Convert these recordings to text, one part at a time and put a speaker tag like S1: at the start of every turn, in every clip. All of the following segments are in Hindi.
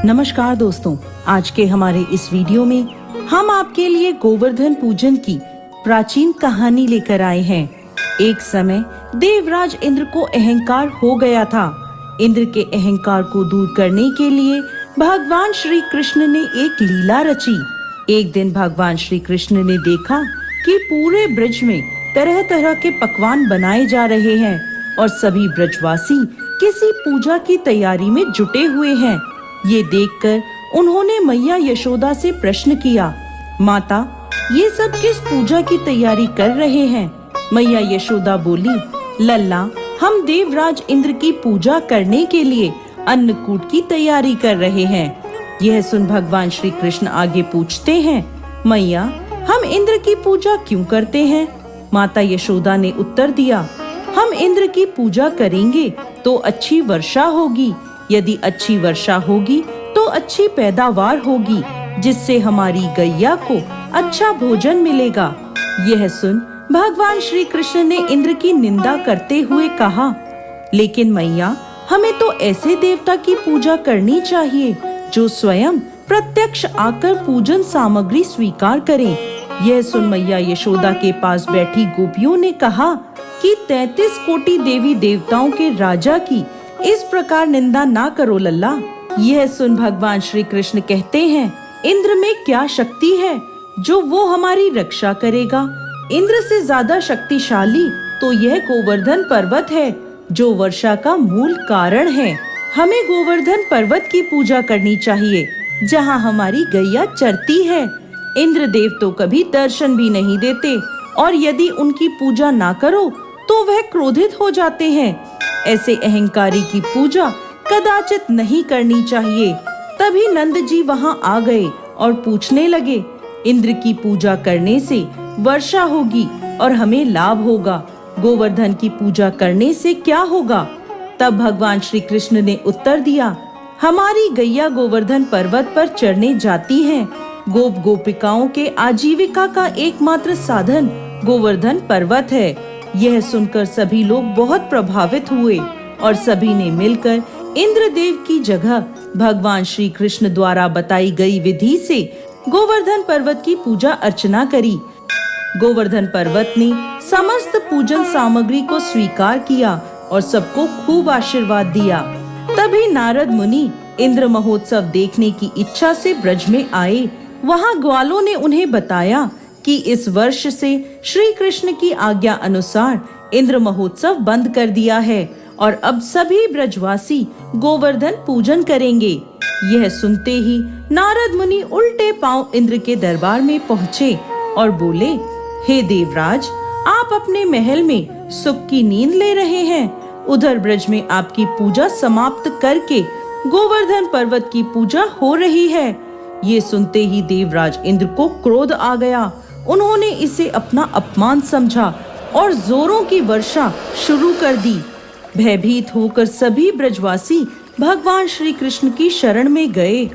S1: नमस्कार दोस्तों, आज के हमारे इस वीडियो में हम आपके लिए गोवर्धन पूजन की प्राचीन कहानी लेकर आए हैं। एक समय देवराज इंद्र को अहंकार हो गया था। इंद्र के अहंकार को दूर करने के लिए भगवान श्री कृष्ण ने एक लीला रची। एक दिन भगवान श्री कृष्ण ने देखा कि पूरे ब्रज में तरह तरह के पकवान बनाए जा रहे हैं और सभी ब्रजवासी किसी पूजा की तैयारी में जुटे हुए हैं। ये देखकर उन्होंने मैया यशोदा से प्रश्न किया, माता, ये सब किस पूजा की तैयारी कर रहे हैं? मैया यशोदा बोली, लल्ला, हम देवराज इंद्र की पूजा करने के लिए अन्नकूट की तैयारी कर रहे हैं। यह सुन भगवान श्री कृष्ण आगे पूछते हैं, मैया, हम इंद्र की पूजा क्यों करते हैं? माता यशोदा ने उत्तर दिया, हम इंद्र की पूजा करेंगे तो अच्छी वर्षा होगी। यदि अच्छी वर्षा होगी तो अच्छी पैदावार होगी, जिससे हमारी गैया को अच्छा भोजन मिलेगा। यह सुन भगवान श्री कृष्ण ने इंद्र की निंदा करते हुए कहा, लेकिन मैया, हमें तो ऐसे देवता की पूजा करनी चाहिए जो स्वयं प्रत्यक्ष आकर पूजन सामग्री स्वीकार करें। यह सुन मैया यशोदा के पास बैठी गोपियों ने कहा कि 33 कोटि देवी देवताओं के राजा की इस प्रकार निंदा ना करो लल्ला। यह सुन भगवान श्री कृष्ण कहते हैं, इंद्र में क्या शक्ति है जो वो हमारी रक्षा करेगा? इंद्र से ज्यादा शक्तिशाली तो यह गोवर्धन पर्वत है जो वर्षा का मूल कारण है। हमें गोवर्धन पर्वत की पूजा करनी चाहिए जहाँ हमारी गैया चरती है। इंद्र देव तो कभी दर्शन भी नहीं देते और यदि उनकी पूजा ना करो तो वह क्रोधित हो जाते हैं। ऐसे अहंकारी की पूजा कदाचित नहीं करनी चाहिए। तभी नंद जी वहाँ आ गए और पूछने लगे, इंद्र की पूजा करने से वर्षा होगी और हमें लाभ होगा, गोवर्धन की पूजा करने से क्या होगा? तब भगवान श्री कृष्ण ने उत्तर दिया, हमारी गैया गोवर्धन पर्वत पर चढ़ने जाती हैं। गोप गोपिकाओं के आजीविका का एकमात्र साधन गोवर्धन पर्वत है। यह सुनकर सभी लोग बहुत प्रभावित हुए और सभी ने मिलकर इंद्रदेव की जगह भगवान श्री कृष्ण द्वारा बताई गई विधि से गोवर्धन पर्वत की पूजा अर्चना करी। गोवर्धन पर्वत ने समस्त पूजन सामग्री को स्वीकार किया और सबको खूब आशीर्वाद दिया। तभी नारद मुनि इंद्र महोत्सव देखने की इच्छा से ब्रज में आए। वहाँ ग्वालों ने उन्हें बताया कि इस वर्ष से श्री कृष्ण की आज्ञा अनुसार इंद्र महोत्सव बंद कर दिया है और अब सभी ब्रजवासी गोवर्धन पूजन करेंगे। यह सुनते ही नारद मुनि उल्टे पांव इंद्र के दरबार में पहुँचे और बोले, हे देवराज, आप अपने महल में सुख की नींद ले रहे हैं। उधर ब्रज में आपकी पूजा समाप्त करके गोवर्धन पर्वत की पूजा हो रही है। ये सुनते ही देवराज इंद्र को क्रोध आ गया। उन्होंने इसे अपना अपमान समझा और जोरों की वर्षा शुरू कर दी। भयभीत होकर सभी ब्रजवासी भगवान श्री कृष्ण की शरण में गए।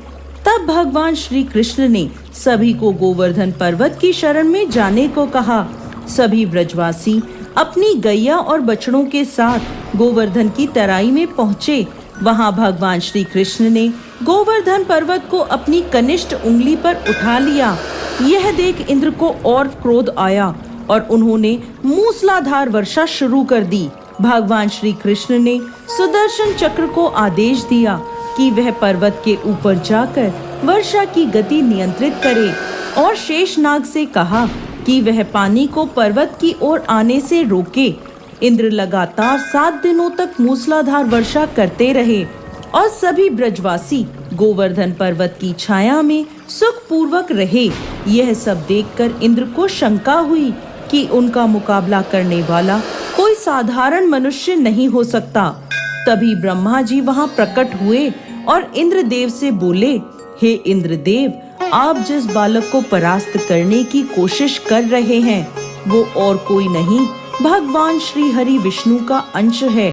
S1: तब भगवान श्री कृष्ण ने सभी को गोवर्धन पर्वत की शरण में जाने को कहा। सभी ब्रजवासी अपनी गैया और बछड़ों के साथ गोवर्धन की तराई में पहुँचे। वहाँ भगवान श्री कृष्ण ने गोवर्धन पर्वत को अपनी कनिष्ठ उंगली पर उठा लिया। यह देख इंद्र को और क्रोध आया और उन्होंने मूसलाधार वर्षा शुरू कर दी। भगवान श्री कृष्ण ने सुदर्शन चक्र को आदेश दिया कि वह पर्वत के ऊपर जाकर वर्षा की गति नियंत्रित करे और शेषनाग से कहा कि वह पानी को पर्वत की ओर आने से रोके। इंद्र लगातार 7 दिनों तक मूसलाधार वर्षा करते रहे और सभी ब्रजवासी गोवर्धन पर्वत की छाया में सुख पूर्वक रहे। यह सब देखकर इंद्र को शंका हुई कि उनका मुकाबला करने वाला कोई साधारण मनुष्य नहीं हो सकता। तभी ब्रह्मा जी वहां प्रकट हुए और इंद्रदेव से बोले, हे इंद्रदेव, आप जिस बालक को परास्त करने की कोशिश कर रहे हैं वो और कोई नहीं, भगवान श्री हरि विष्णु का अंश है।